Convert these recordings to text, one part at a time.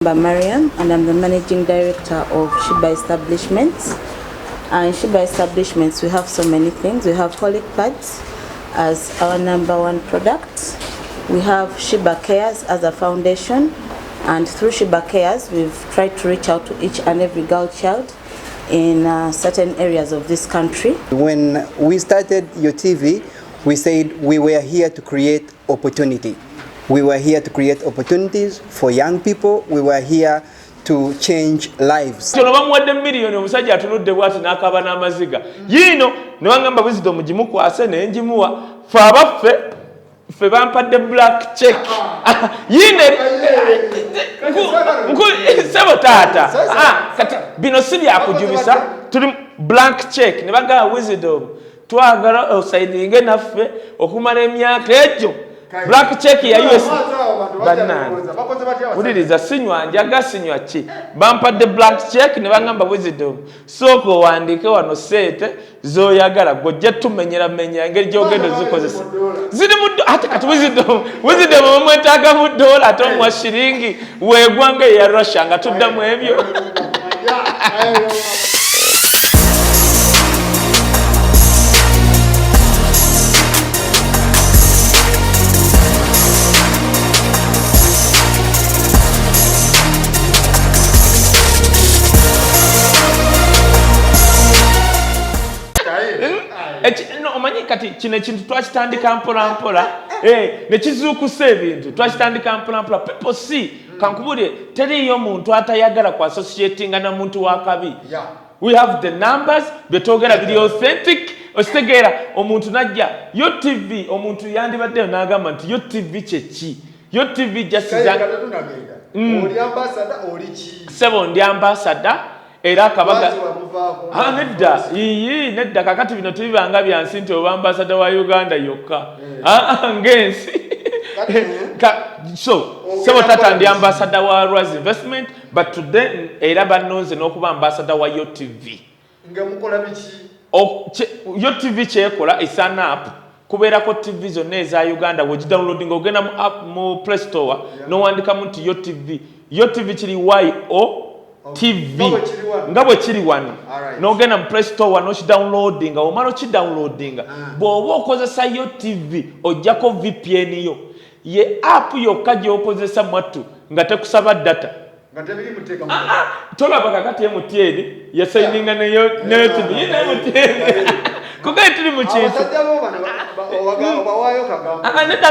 Mariam, and I'm the managing director of Shiba Establishments. And Shiba Establishments, we have so many things. We have colic pads as our #1 product. We have Shiba Cares as a foundation, and through Shiba Cares, we've tried to reach out to each and every girl child in certain areas of this country. When we started your TV, we said we were here to create opportunity. We were here to create opportunities for young people. We were here to change lives. Tono bamuwadde million omusajja atunudde bwati n'akaaba n'amaziga. Yino ne bangamba wisdom gimukwase ne njimuwa. Fe abaffe fe bampadde black check. Yine sebo taata. Kati bino si byakujubisa tuli blank check ne bagamba wisdom twagala osayidinge naffe okumala emyaka egyo. Black check ya US banana. Udiriza sinywa njaga sinywa chi. Bampadde black check ne bangamba wisdom. Soko wandike wano sete zoyagala gojja tumenyera menya engeri gyogendo zikozesa. Ziri mu hata kati wisdom omwetaaga mu dola atomwa shilingi wegwange ya Russia nga tuddamu ebyo. No omanyi kati kino ekintu twakitandika mpola mpola ne kizuukusa ebintu twakitandika mpola mpola. People see kankubulire teriyo muntu atayagala ku associatinga na muntu wakabi. We have the numbers betogera biri authentic ostegera omuntu najja yo TV omuntu yandibadde n'agamba nti yo TV kyeki yo TV just oli ambassador oli ki sebo ndi ambassador era akabaga nedda nedda kakati bino tubibanga byansi nti oba ambassador wa Uganda yokka ngensi so tata ndi ambassador wa Rise Investment but today era banonze n'okuba ambassador wa Yo TV ngamukola biki Yo TV kyekola isana app kubeerako TV zonna eza Uganda wegidownloading ogenda mu Play Store n'owandikamu nti Yo TV. Yo TV kiri YO TV ngabo kiri wano nogenda mu Play Store no downloading omalo ki downloading bwoba okozesa Yo TV ojjako VPN yo ye app yokka gy'okozesa mwattu nga tekusaba data nga tebiri mutega tolaba kakati MTN yasayininga neyo TV ne MTN kugaye tuli mu kintu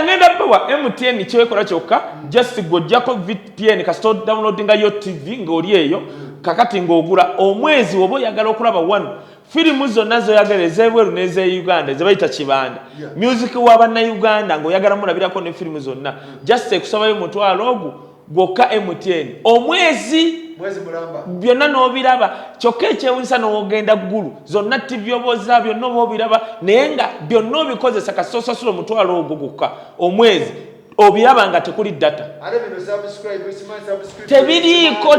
ngenda bawa MTN kyekola kyokka just gojjako VPN kasito downloadinga Yo TV ng'oli eyo kakati ng'ogula omwezi oba oyagala okulaba wano firimu zonna zoyagala ez'ebweru n'ez'Uganda zebayita kibanda music wa bannayuganda ng'oyagala mulabirako ne firimu zonna just ekusabayo mutwalo ogwo gwokka MTN omwezi mulamba byonna n'obiraba kyokka ekyewunyisa n'ogenda ggulu zonna TV oboza byonna oba obiraba naye nga byonna obikozesa kasosasula omutwalo ogwo gwokka omwezi obiraba nga tekuli data tebiriiko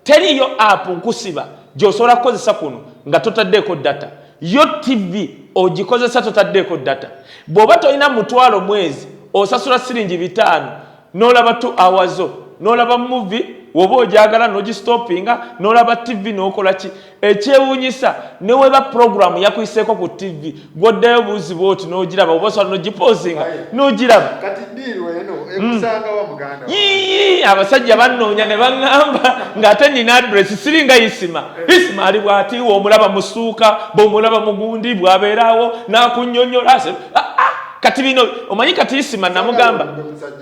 teriyo app nkusiba gy'osobola kukozesa kuno nga totaddeeko data. Yo TV ogikozesa totaddeeko data. Bw'oba tolina mutwalo mwezi osasula siringi 5 n'olaba 2 hours n'olaba movie woba ojagala n'ogistopinga n'olaba TV n'okola ki ekyewunyisa ne weba program yakuyiseeko ku TV gwoddayo buuzi bwoti n'ogiraba oba osobola n'ogipozinga n'ogiraba kati Diiru eno ekusanga wa muganda abasajja bannoonya ne baŋŋamba ng'ate nina address siringa Isima ali bw'ati omulaba mu ssuuka bw'omulaba mu gundi bw'abeerawo n'akunnyonnyola kati bino omanyi kati Isima namugamba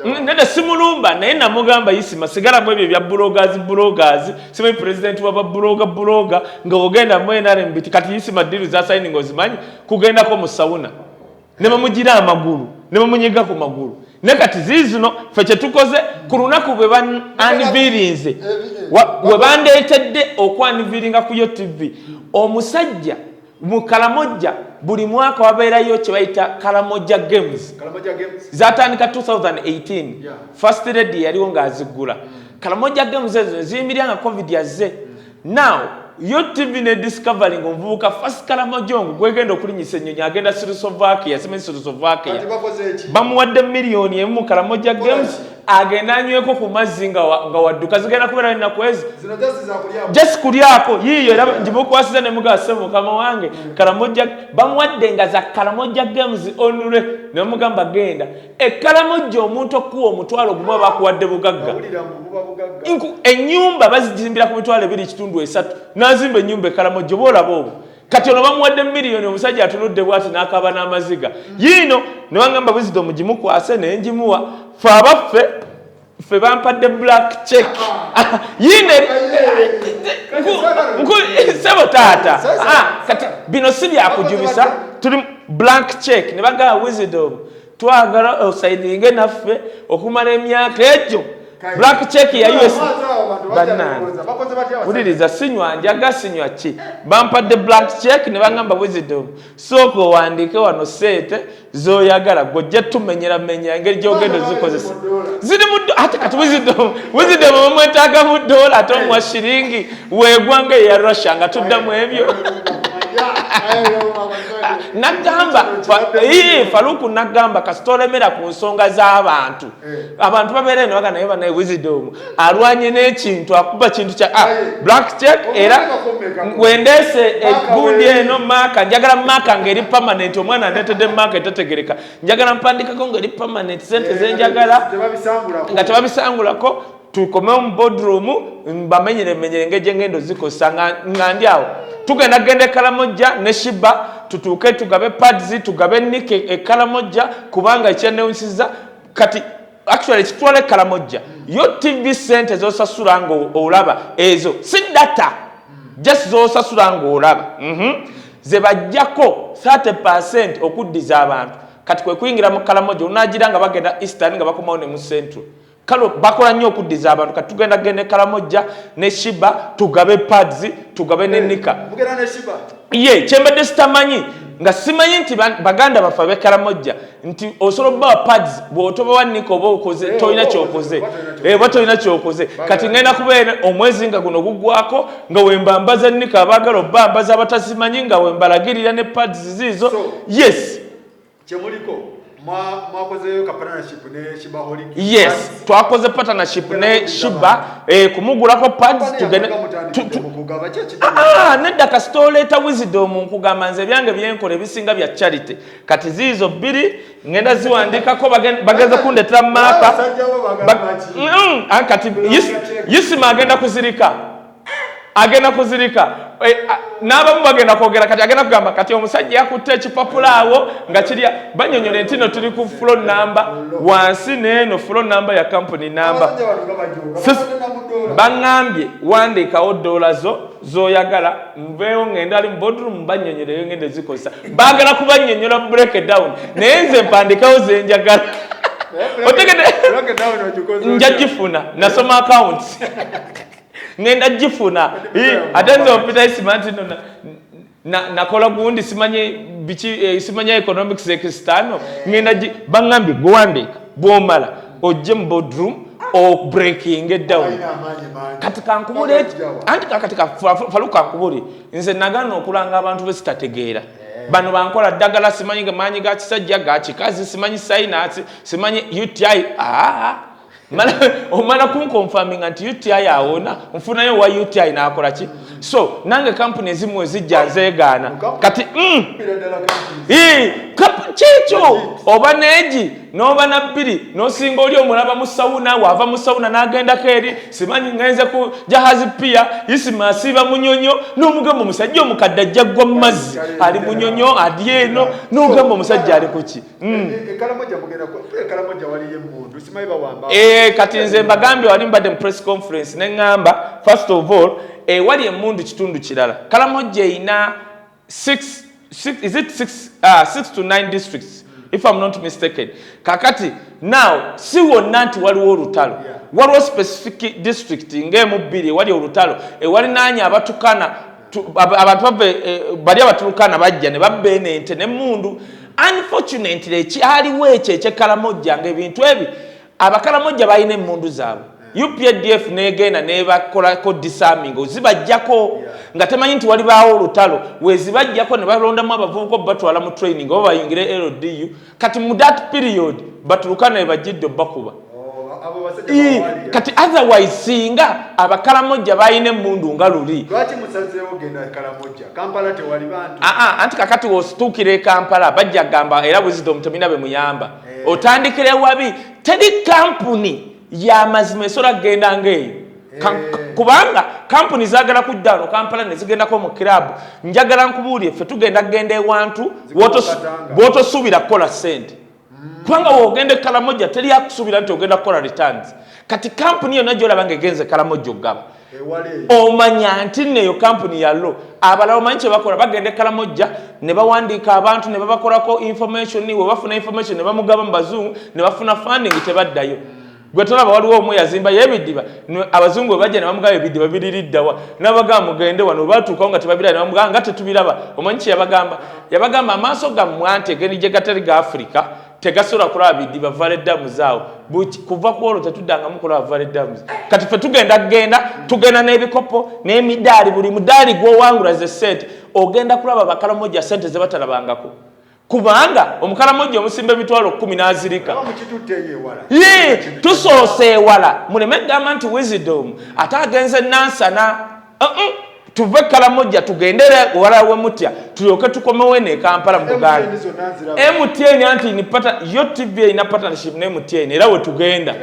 nende simulumba naye namugamba Isima sigala mu ebyo bya bloggers simanyi president wa bloga nga ogenda mu NRM kati Isima Diiru za signing ozimanyi kugendako mu sauna ne bamugira amagulu ne bamunyiga ku magulu ne kati zizino fe kye tukoze ku lunaku bwe bananivirinze we bandeetedde okwaniviringa ku Yo TV omusajja mu Karamoja buli mwaka wabeerayo kye bayita Karamoja Games zatandika 2018 first lady yaliwo ng'azigula Karamoja Games ezo ziyimiranga COVID yazze now Yo TV ne discovering omuvubuka first Karamoja ngo gwegenda okulinyisa ennyonyi agenda Czechoslovakia simanyi Czechoslovakia bamuwadde million emu Karamoja Games agenda anyweko ku mazzi nga wadduka zigenda kubeera ennaku ezi just kulyako yiyo era ngimukwasiza ne mugase mukama wange Kalamojja bamuwadde nga za Kalamojja games onure ne mugamba genda Kalamojja omuntu okuwa omutwalo gumu bakuwadde bugagga ennyumba bazijimbira ku mitwalo 2.3 nazimba ennyumba Kalamojja boolaba obwo kati ono bamuwadde miliyoni omusajja atunudde bwati n'akaaba n'amaziga yiino ne wangamba wisdom gimukwase ne njimuwa fe bampadde black check yiine sebo taata kati bino si byakujubisa tuli blank check ne bagamba wisdom twagala osaininge naffe okumala emyaka egyo black check ya US banana uliriza sinywa njaga sinywa chi bampadde black check ne bangamba wisdom soko wandike wano sete zoyagala gojja tumenyera menya engeri gyogendo zikozesa ziri mu ate kati wisdom omwetaaga mu dola ate omwa shiringi wegwanga ya Russia nga tuddamu ebyo nagamba Faluku nagamba kasitolemera ku nsonga z'abantu abantu babeera ne bagana naye wisdom alwanye n'ekintu akuba kintu kya black check era wendese egundi eno maka njagala maka ngeri permanent omwana ndetedde maka etategereka njagala mpandikako ngeri permanent sente zenjagala nga tebabisangulako tukomeo mu boardroom mbamenyere ngeje ngendo zikosa nga ndyawo tugenda gende Kalamojja ne Shiba tutuuke tugabe pads tugabe nike Kalamojja kubanga ekyenewunsiza kati actually kitwale Kalamojja yo TV center zosasula ngo olaba ezo si data just zosasula ngo olaba ze bajjako 30% okuddiza abantu kati kwe kuyingira mu Kalamojja unagira nga bagenda Eastern nga bakomawo ne mu Central kalo bakola nnyo okuddiza abantu kati tugenda gende Kalamojja ne Shiba tugabe pads tugabe ne nika mugera ne Shiba ye chembedde sitamanyi nga simanyi nti baganda bafa be Kalamojja nti osoloba pads bwotoba wannika oba okoze toyina kyokoze batoyina kyokoze kati ngenda kubeera omwezi nga guno gugwako nga wembambaza nika abagala obambaza abatazimanyi nga wembalagirira ne pads zizo yes chemuliko mwakoze ka partnership ne Shiba Holding yes twakoze partnership ne Shiba kumugulako pads tugende nedda ka store eta wisdom nkugamba nze byange byenkole bisinga bya charity kati zizo bbiri ngenda ziwandikako bageze kundetera mapa kati yisima agenda kuzirika n'abamu bagenda kwogera kati agenda kugamba kati omusajja yakutte ekipapula awo nga kirya banyonyole nti no tuli ku floor number wansi n'eno floor number ya company number bangambye wandikawo dola zoyagala mbeewo ngenda ali mu boardroom banyonyoleyo ngende zikozesa baagala kubanyonyola break down naye nze mpandikawo zenjagala otegede njagifuna nasoma accounts ngenda jifuna atenze opita isimanti nakola gundi simanye economics ekistano ngenda bangambye gwandika bwomala ojje mu boardroom o breaking down kati kankubule anti kati Faluku kankubule nze nagana okulanga abantu besitategeera bano bankola ddagala simanyi gamanyi ga kisajja ga kikazi simanyi sinus simanyi UTI omala kunkonfirming nti UTI awona nfunayo wa UTI nakola ki so nange company ezimu ezijja nzeegaana kati chicho oba neji noba na bbiri nosinga oli omulaba mu sauna wava mu sauna n'agenda keri simanyi ngenze ku jahazi pia yisima asiba munyonyo n'omugamba omusajja omukadde ajja gwa mu mazzi ali munyonyo adyeno n'ogamba omusajja ali kuki Kalamojja mugenda Kalamojja waliye mundu simayi bawamba kati nze mbagambye wali mbadde mu press conference ne ngamba first of all wali emundu kitundu kirala Kalamojja ina 6 to 9 districts if I'm not mistaken kakati now si wonna nti waliwo olutalo waliwo specific district ng'emu bbiri wali olutalo wali nanya abatukana abantu bali abatulukana bajja ne babbeena ente n'emmundu unfortunately ekyaliwo ekyo eky'Ekalamojja ng'ebintu ebi abakalamojja balina emmundu zaabwe UPDF negenda nebakolako disarming ozibajjako nga temanyi nti walibaawo olutalo wezibajjako ne balondamu abavubuka batwala mu training oba bayingire LDU kati mu that period batulukana ebajjidde bakuba kati otherwise singa abakalamojja bayina emmundu nga luli lwaki musazeewo genda Karamoja Kampala tewali bantu anti kakati wostuukira Kampala bajja gamba era Wisdom temina be muyamba otandikire wabi teri kampuni ya mazima esola genda ngeeyo kubanga kampuni zagala kudda wano Kampala ne zigendako mu club njagala nkubuulire ffe tugenda kugenda ewantu bw'otosuubira kukola ssente kubanga wogende Karamoja teri akusuubira nti ogenda kukola returns kati kampuni yonna gy'olaba ng'egenze Karamoja oggaba omanya nti neyo kampuni yallo abalala omanyi kye bakola bagenda Karamoja ne bawandiika abantu ne babakolako information we bafuna information ne bamugaba mu bazungu ne bafuna funding tebaddayo gwe tolaba waliwo omwe yazimba yebidiba abazungu bajja ne bamugaba ebidiba biririddawa n'abagamba mugende wano batuukawo nga tebabiraba ne bamugamba nga tetubiraba omanyi kye yabagamba amaaso gammwe anti egeni gye gatali ga Africa tegasobola kulaba bidiba valeddamu zaawo kuva ku olwo tetuddangamu kulaba valeddamu kati ffe tugenda n'ebikopo n'emidaali buli mudaali gw'owangula ze ssente ogenda kulaba Bakaramoja ssente ze batalabangako kubanga Omukaramoja omusimba emitwalo 10 n'azirika tusoose ewala muleme gamba nti Wisdom ate agenze Nansana tuve Karamoja tugendere wala we mutya tulyoke tukomewe ne Kampala mu Buganda MTN anti nipata yo TV ina partnership ne MTN era we tugenda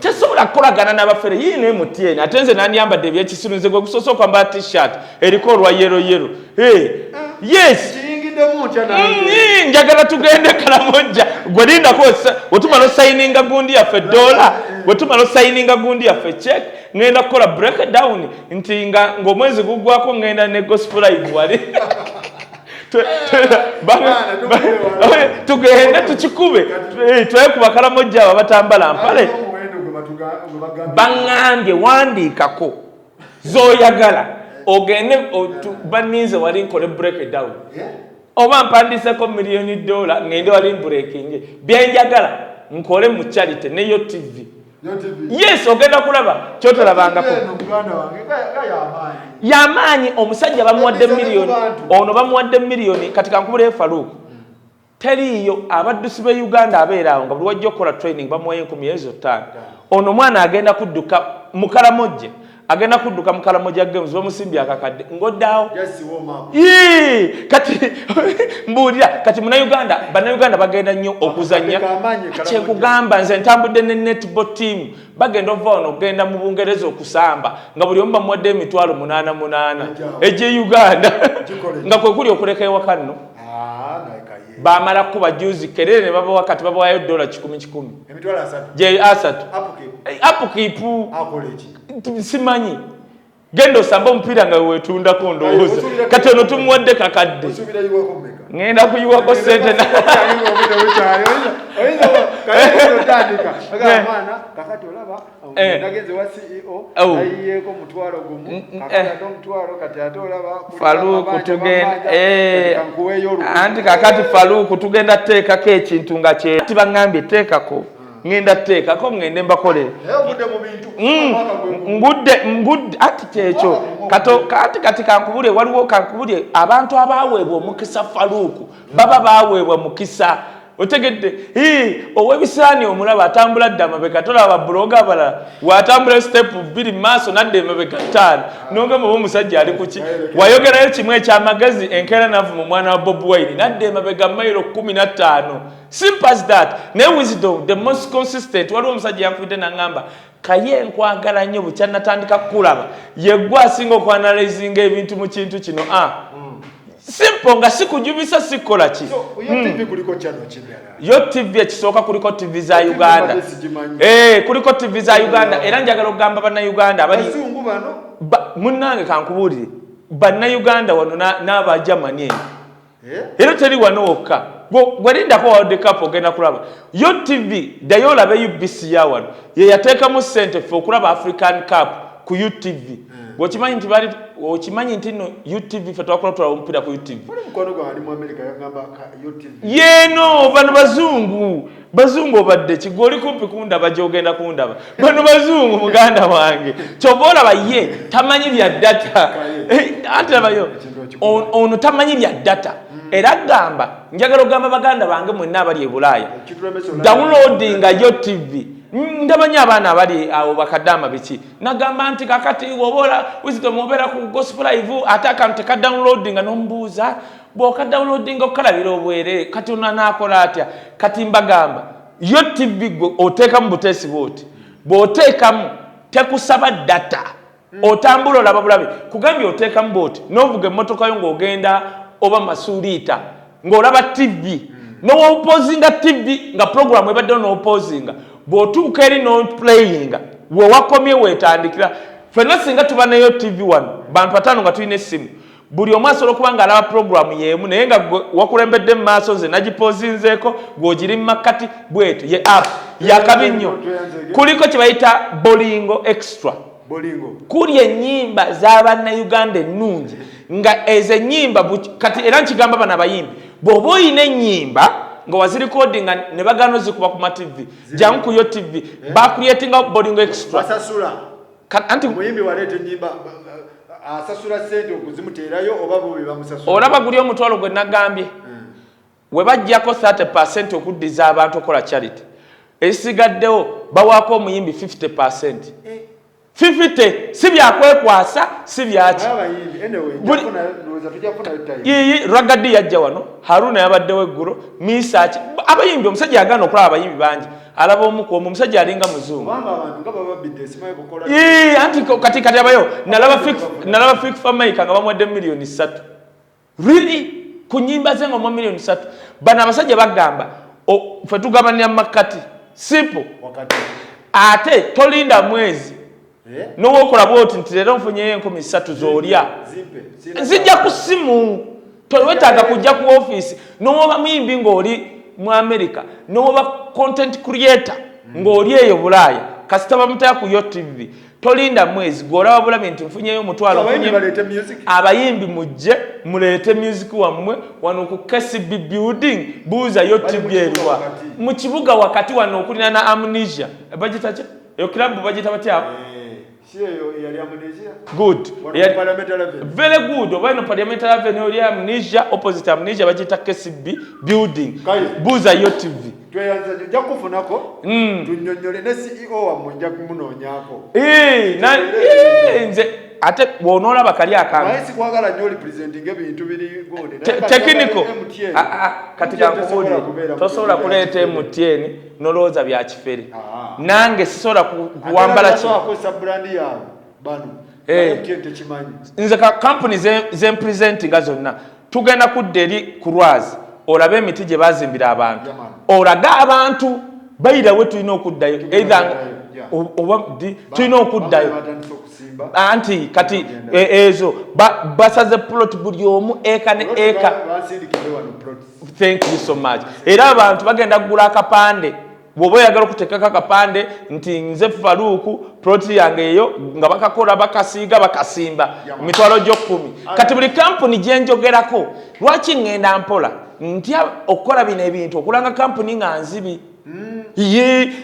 tesobola kukolagana n'abafere yii ne MTN atenze nani yambadde ebyekisirunze gwe kusoso kwamba t-shirt eriko olwa yero yes njagala tugende Karamoja gwe linda kosa wetumala signinga gundi yaffe $, wetumala signinga gundi yaffe check ngenda kukola breakdown nti ng'omwezi gugwako ngenda ne gospel live wali tugende tukikube twekuba Karamoja abo batambala mpale baŋŋambye wandiikako z'oyagala ogende banninze wali nkole breakdown oba mpandiseko $1,000,000 ngende wali breaking byenjagala nkole mu charity neyo TV yes ogenda kulaba kyotalabangako yamaanyi omusajja bamuwadde miliyoni ono bamuwadde miliyoni kati kankubule Faruku teriyo abaddusi be Uganda abeeraawo nga buli wajja okukola training bamuwayo 10,000 ono mwana agenda kudduka mu Karamoja agenda kudduka mu Karamoja Games bamusimbye akakadde ngodaawo kati mbuulira kati bannayuganda bagenda nnyo okuzannya kyekugamba nze ntambudde ne netball team bagenda ova wano ogenda mu Bungereza okusamba nga buli omu bamuwadde $88,000 egye Uganda nga kwe kuli okuleka ewaka nno bamala kuba juzi kerere ne babawa kati babawayo $10,000 gye asatu apukipu simanyi genda osamba omupiira nga weetundako ndowooza kati ono tumuwadde kakadde ngenda kuyiwako sente Faruku tugenda anti kakati Faruku tugenda teekako ekintu nga kye ati baŋŋambye teekako ngenda teekako ngende mbakolere ngudde ati kyekyo kati kankubulye waliwo kankubulye abantu abaweebwa omukisa Faruku baba baweebwa mukisa otegedde owebisaani omulaba atambula dda amabega tolaba BULOOGA abalala watambula step 2 maaso nadde emabega 5 nogamba omusajja ali kuki wayogerayo kimu ekyamagezi enkeera navu mu mwana wa Bob Wine nadde emabega mailo 15 simple as that ne Wisdom the most consistent waliwo omusajja yanfudde nangamba Kaye nkwagala nnyo bukyanatandika kukulaba yeggwe asinga okwanalizinga ebintu mu kintu kino simple nga sikujubisa sikola ki yo TV ekisooka kuliko TV za Uganda kuliko TV za Uganda era njagala okugamba bannayuganda abali munnange kankubuulire bannayuganda wano n'aba Germany era teri wano wokka gwelindako World Cup ogenda kulaba yo TV ddayo olabe UBC ya wano ye yateekamu ssente ffe okulaba African Cup ku UTV okimanyi nti no UTV fe twakola tulaba omupiira ku UTV yeno bano bazungu obadde kigoli kumpi kundaba gyogenda kundaba bano bazungu muganda wange kyova olaba ye tamanyi bya data anti labayo ono tamanyi bya data era gamba njagala ogamba baganda bange mwenna abali e Bulaaya downloadinga yo TV ndabanya abaana abali awo bakadama biki nagamba nti kakati wobola wisdom obera ku gospel live ataka nteka downloading nombuza boka downloading okalabira obwere kati unanakola atya kati mbagamba yo TV oteka mu butesi boti boteka mu tekusaba data otambula olaba bulabe kugambye oteka mu boti novuge motoka yo ngogenda oba masulita ngolaba TV no opposinga TV nga program ebadde no opposinga botuuka eri no playing we wakomye wetandikira fenna singa tuba neyo TV1 bantu batano nga tulina essimu buli omu asobola okuba nga alaba program yemu naye nga wakulembedde mu maaso nze nagipozinzeeko gwogiri mu makkati bwetu ye app yakabi nnyo kuliko kye bayita bolingo extra kuli ennyimba z'abannayuganda ennungi nga ezo ennyimba kati era nkigamba bano abayimbi bw'oba oyina ennyimba nga wazirikodinga ne bagano zikuba ku TV jangu ku yo TV bakuyetinga bolingo extra basasula anti muyimbi walete nyimba asasula sente okuzimuteerayo oba bo bebamusasula olaba guli omutwalo gwe nagambye we bajjako 30% okuddiza abantu okola charity esigaddewo bawaako omuyimbi 50%. 50 si byakwekwasa si byaki Ragadi yajja wano Haruna yabaddewo eggulu Misaki abayimbi omusajja yagana okulaba abayimbi bangi alaba omuku omusajja alinga muzungu anti kati abayo nalaba fik famaika nga bamwadde milioni 3 really kunyimba zengo mu milioni 3 bana abasajja bagamba fe tugabanira makati sipo ate tolinda mwezi nowokola bwoti nti leero nfunyeyo 3,000 z'olya nzijja ku simu tolwetaaga kujja ku office nowoba muyimbi ng'oli mu America nowoba content creator ng'oli eyo Bulaaya kasita bamutaya ku yo TV tolinda mwezi gw'olaba bulabe nti nfunyeyo omutwalo abayimbi mujje muleete music wammwe wano ku KCB building buuza yo TV eriwa mu kibuga wakati wano okulina na amnesia bagita ki yo club bagita batya good very good oba no parliamentary avenue oli amnesia opposite amnesia bagita KCB building buuza yo TV tweyanza jja kufunako tunnyonnyole ne CEO wammwe nja kumunonyako nze ate bw'onoolaba kali akange naye sikwagala nnyo oli presenting ebintu biri gode technical kati kankubulire tosobola kuleeta MTN nolowooza bya kifere nange sisobola kuwambala kiakosa brand yawe bano MTN tekimanyi nze company zempresentinga zonna tugenda kudda eri kurwazi olabe emiti gye bazimbira abantu olaga abantu bayirawe tulina okuddayo either oba tulina okuddayo anti kati ezo basaze plot buli omu eka ne eka thank you so much era abantu bagenda kugula akapande bw'oba oyagala okuteekako akapande nti nze Faruku plot yange eyo nga bakakola bakasiiga bakasimba emitwalo gyo10 kati buli kampuni gye njogerako lwaki ngenda mpola ntya okukola bino ebintu okulanga kampuni nga nzibi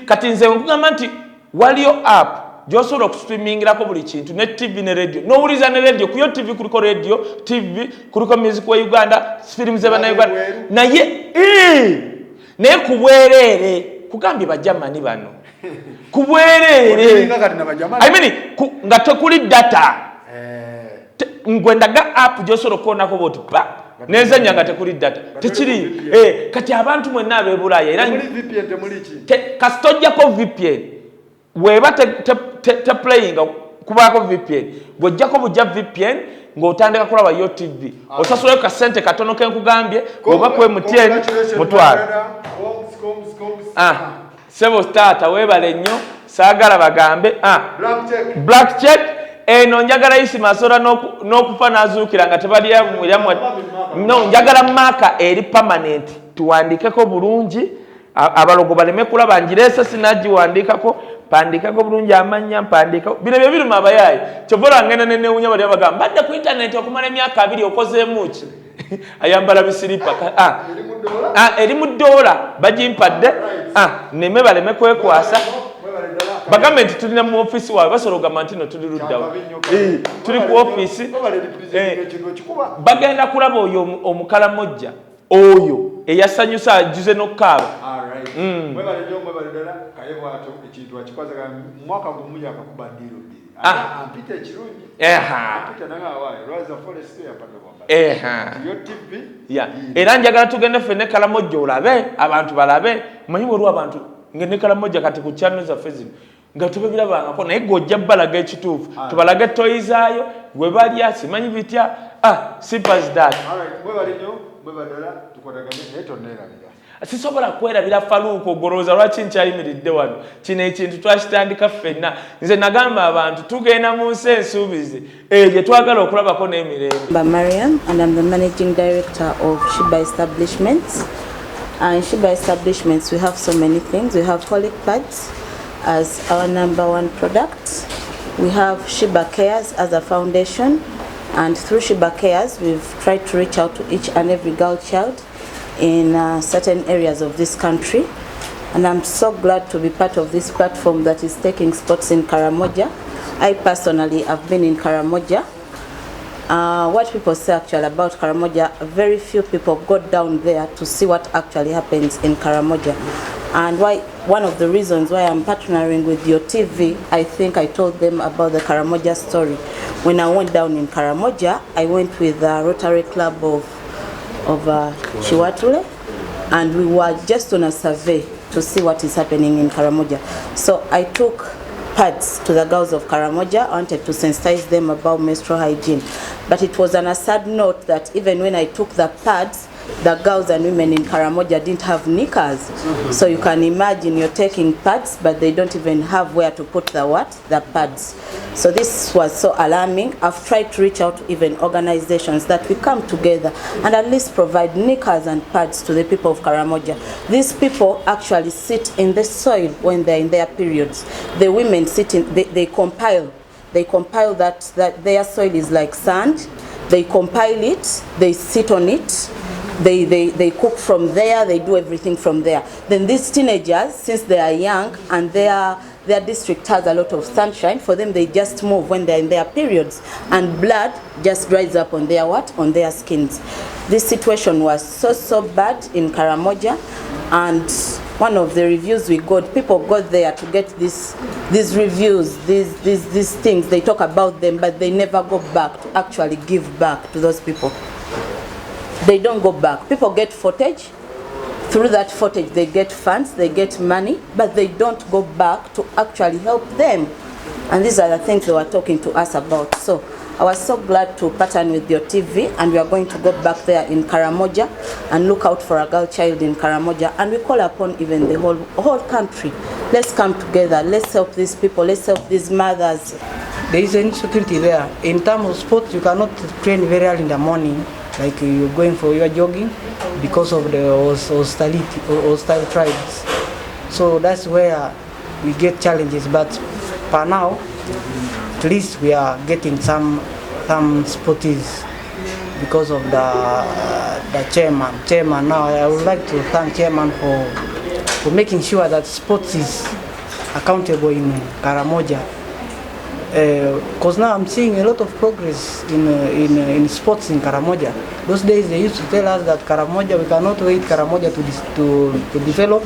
kati nze nkugamba nti waliyo app gy'osobola okustreamingirako buli kintu ne TV ne radio n'owuliza ne radio kuyo TV kuliko radio TV kuliko music wa Uganda firimu z'Abannayuganda naye kubwereere kugambye bajamani bano kubwereere nga tekuli data ngwendaga app gy'osobola okuonako boti nezanya nga tekuli data tekiri kati abantu mwenna ab'e Bulaaya era kasita ojjako VPN weba te playing kubaako VPN bw'ojjako bujja VPN ng'otandika kulaba yo TV osasulayo kasente katono kenkugambye oba ku MTN mutwalo sebo starter webale nnyo saagala bagambe black check eno njagala isi masora n'okufa n'azuukira nga tebalya no njagala maaka eri permanent tuwandikeko bulungi abalogo baleme kulaba njireese sinagiwandikako pandikako bulungi amanya mpandika bino bye biruma abayayi kyovola ngenda nenewunya bali abagamba badde ku internet okumala emyaka 2 okozeemu ki ayambala bisiripa eri mu dola bagimpadde neme baleme kwekwasa bagambe nti tulina mu office wawe basologamba nti no tuli luddawo tuli ku office bagenda kulaba oyo omukala mojja oyo eyasanyusa ajuze n'okkaaba. Alright. Mwebale nnyo mwebale ddala Kaye bw'atyo ekintu akikwazaga mwaka gumu yakakuba ddiiro bbiri. Ampita ekirungi. Ampita nangawaayo Lwaza Forest yapagabwamba. Yo TV. Era njagala tugende ffenna e Karamoja olabe abantu balabe manyi bwe abantu ngende Karamoja kati ku channel zaffe zino nga tubirabangako naye gojja balaga ekituufu tubalaga toyizaayo gwe balya simanyi bitya simple that. Alright, mwebale nnyo mwebale ddala tukwatagane naye tonneerabira. Sisobola kwerabira Faluuko ogolooza lwaki nkyayimiridde wano kino ekintu twakitandika ffenna nze nagamba abantu tugenda mu nsi ensuubizi gye twagala okulabako n'emirembe. Mariam, and I'm the managing director of Shiba Establishments. And Shiba Establishments, we have so many things. We have colic pads as our #1 product. We have Shiba Cares as a foundation, and through Shiba Cares we've tried to reach out to each and every girl child in certain areas of this country, and I'm so glad to be part of this platform that is taking sports in Karamoja. I personally have been in Karamoja. What people say actually about Karamoja, very few people go down there to see what actually happens in Karamoja. And one of the reasons why I'm partnering with your TV, I think I told them about the Karamoja story. When I went down in Karamoja, I went with the Rotary Club of Chiwatule, and we were just on a survey to see what is happening in Karamoja. So I took pads to the girls of Karamoja. I wanted to sensitize them about menstrual hygiene. But it was on a sad note that even when I took the pads, the girls and women in Karamoja didn't have knickers. So you can imagine you're taking pads, but they don't even have where to put the pads. So this was so alarming. I've tried to reach out to even organizations that we come together and at least provide knickers and pads to the people of Karamoja. These people actually sit in the soil when they're in their periods. The women sit in, they compile that their soil is like sand. They compile it, they sit on it, they cook from there, they do everything from there. Then these teenagers, since they are young and their district has a lot of sunshine, for them they just move when they're in their periods, and blood just dries up on their on their skins. This situation was so bad in Karamoja, and one of the reviews we got, people got there to get these reviews, these things, they talk about them, but they never go back to actually give back to those people. They don't go back. People get footage. Through that footage, they get funds, they get money, but they don't go back to actually help them. And these are the things they were talking to us about. So I was so glad to partner with your TV, and we are going to go back there in Karamoja and look out for a girl child in Karamoja. And we call upon even the whole country. Let's come together. Let's help these people. Let's help these mothers. There is insecurity there. In terms of sports, you cannot train very early in the morning, like you're going for your jogging, because of the hostile tribes. So that's where we get challenges. But for now, at least we are getting some sporties because of the chairman. Now I would like to thank chairman for making sure that sports is accountable in Karamoja. Because now I'm seeing a lot of progress in sports in Karamoja. Those days they used to tell us that Karamoja, we cannot wait Karamoja to develop.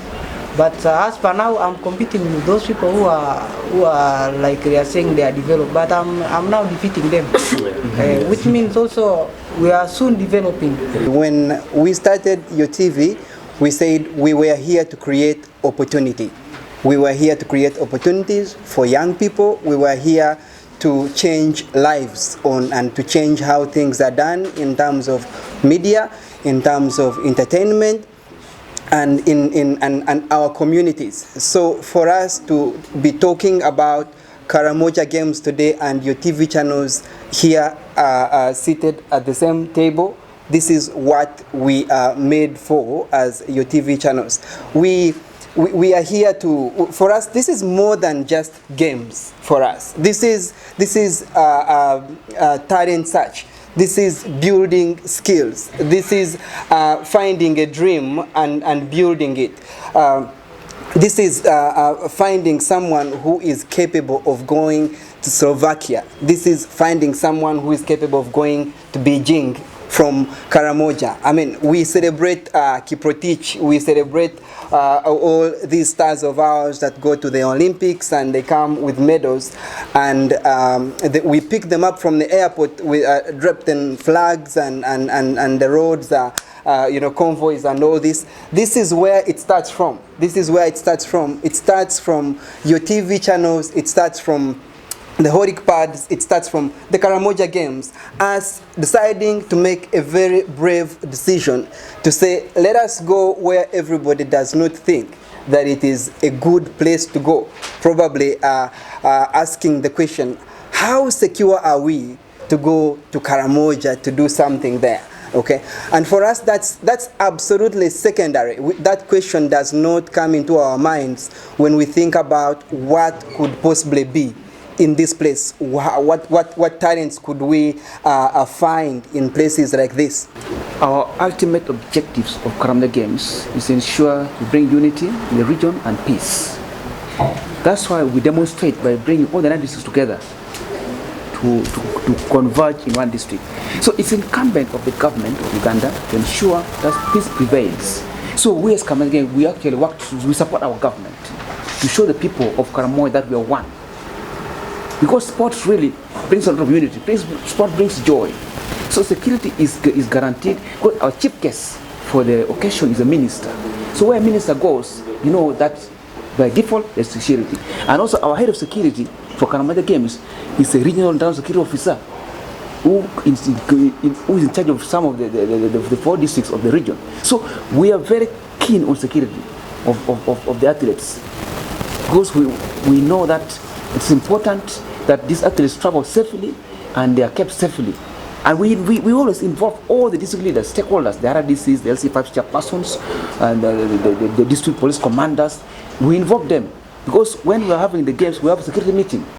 But as per now, I'm competing with those people who are like they are saying they are developed. But I'm now defeating them, which means also we are soon developing. When we started your TV, we said we were here to create opportunity. We were here to create opportunities for young people. We were here to change lives and to change how things are done in terms of media, in terms of entertainment, and in our communities. So for us to be talking about Karamoja games today and your TV channels here seated at the same table, this is what we are made for as your TV channels. We are here to, for us, this is more than just games for us. This is talent search. This is building skills. This is finding a dream and building it. This is finding someone who is capable of going to Slovakia. This is finding someone who is capable of going to Beijing from Karamoja. I mean, we celebrate Kiprotich, we celebrate all these stars of ours that go to the Olympics and they come with medals, and we pick them up from the airport with draped in flags and the roads you know, convoys and all this. This is where it starts from. This is where it starts from. It starts from your TV channels. It starts from the Horic pads. It starts from the Karamoja Games, us deciding to make a very brave decision to say, let us go where everybody does not think that it is a good place to go. Probably asking the question, how secure are we to go to Karamoja to do something there? Okay, and for us that's absolutely secondary. That question does not come into our minds when we think about what could possibly be in this place. What talents could we find in places like this? Our ultimate objectives of Karamoja Games is to ensure to bring unity in the region and peace. That's why we demonstrate by bringing all the 9 districts together to converge in one district. So it's incumbent of the government of Uganda to ensure that peace prevails. So we as Karamoja Games, we actually work, we support our government to show the people of Karamoja that we are one. Because sport really brings a lot of unity, sport brings joy. So security is guaranteed. Our chief guest for the occasion is a minister. So where a minister goes, you know that by default there's security. And also our head of security for Karamoja Games is a regional internal security officer who is in charge of some of the 4 districts of the region. So we are very keen on security of the athletes, because we know that it's important that these athletes travel safely and they are kept safely. And we always involve all the district leaders, stakeholders, the RDCs, the LC5 chairpersons, and the district police commanders. We involve them, because when we are having the games, we have a security meeting.